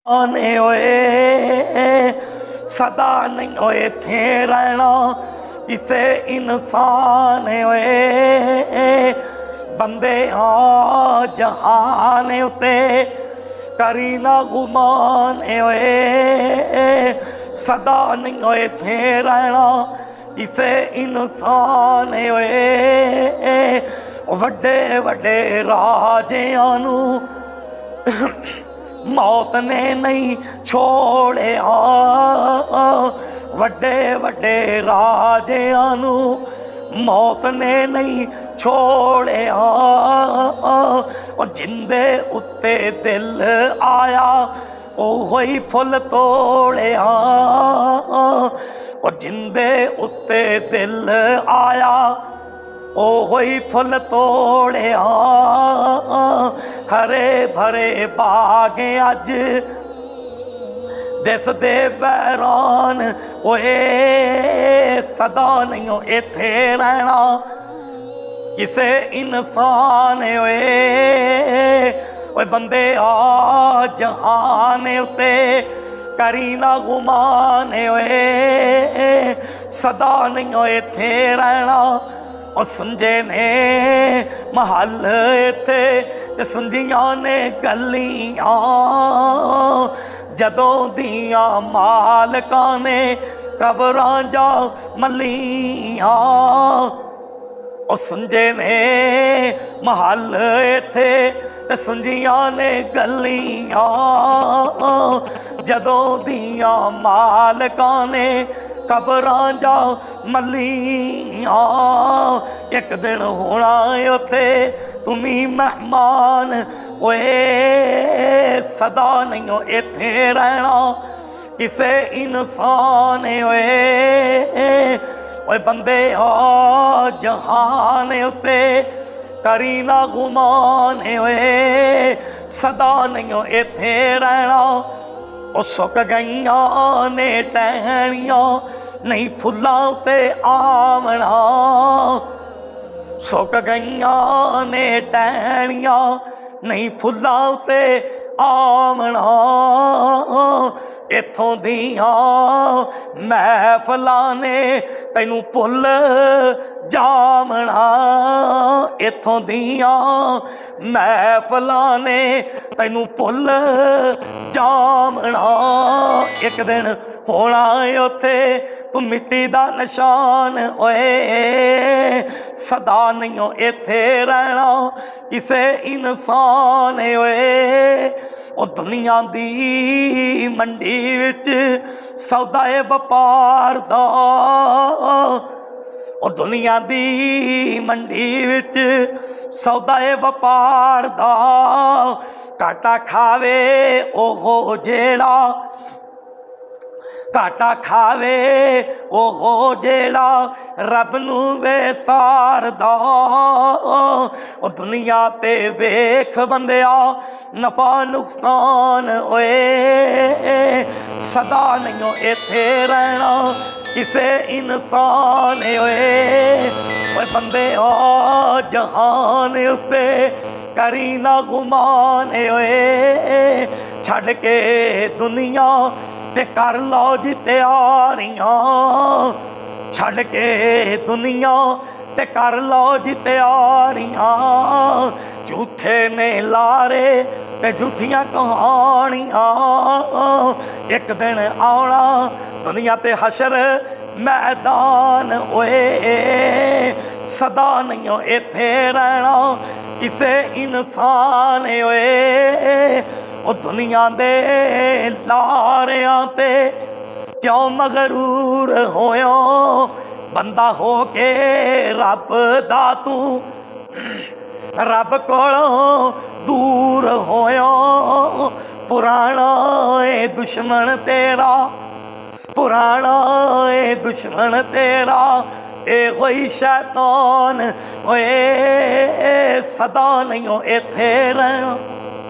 आने होए सदा नहीं होए थे रहना किसे इंसान होए बंदे हाँ जहान उते करी ना गुमान होए सदा नहीं होए थे रहना किसे इंसान होए वड्डे वड्डे राजियां नू मौत ने नहीं छोड़िया वड्डे वड्डे राजियां नू मौत ने नहीं छोड़िया और जिंदे उत्ते दिल आया ओहो ही फुल तोड़िया और जिंदे उत्ते दिल आया ओहो ही फुल तोड़िया हरे भरे बाग अज दिसदे वैरान ओए सदा नहीं इत्थे रहना किसे इंसान ओए बंदे आ जहान उते करी ना गुमान ओए सदा नहीं इत्थे रहना और सुंजे ने महल इत्थे ते सुंदियां ने गलियां जदों दियां मालकां ने कबरां जा मलियां और सुंजे ने महल इत्थे ते सुंदियां ने गलियां जदों दियां मालकां ने कबरां जा मलियां एक दिन होना उते तुमी मेहमान ओए सदा नहीं इत्थे रहना किसे इंसान ओए बंदे आ जहान उते करी ना गुमान ओए सदा नहीं इत्थे रहना ओ सुक गईयां ने टहनियां नहीं फुल्लां ते आवना सुक गईयां ने टहनियां नहीं फुल्लां ते आवना इत्थों दियां महफलां ने तैनू भुल जावना इत्थों दियां महफलां ने तैनू भुल जावना एक दिन होना उथे तू मिट्टी दा निशान ओए सदा नहीं इत्थे रहना किसे इंसान ओए ओ दुनिया दी मंडी विच सौदा है वपार दा ओ दुनिया दी मंडी विच सौदा है वपार दा घाटा खावे ओहो जेड़ा घाटा खावे ओहो जेड़ा रब नू वेसारदा ओ दुनिया ते वेख बंदिया नफा नुकसान ओए सदा नहीं इत्थे रहना किसे इंसान ओए बंदे आ जहान उते करी ना गुमान ओए छड़ के दुनिया ते कर लो जी तैयारियां छड़ के दुनिया ते कर लो जी तैयारियां झूठे ने लारे ते झूठियां कहानियां एक दिन आना दुनिया ते हशर मैदान ओए सदा नहीं इत्थे रहना किसे इंसान ओए ओ दुनिया दे लारियां ते क्यों मगरूर होयो बंदा हो के रब दा तू रब कोलों दूर होयो पुराना ए दुश्मन तेरा पुराना ए दुश्मन तेरा ए कोई शैतान ओए सदा नहीं इत्थे रहना।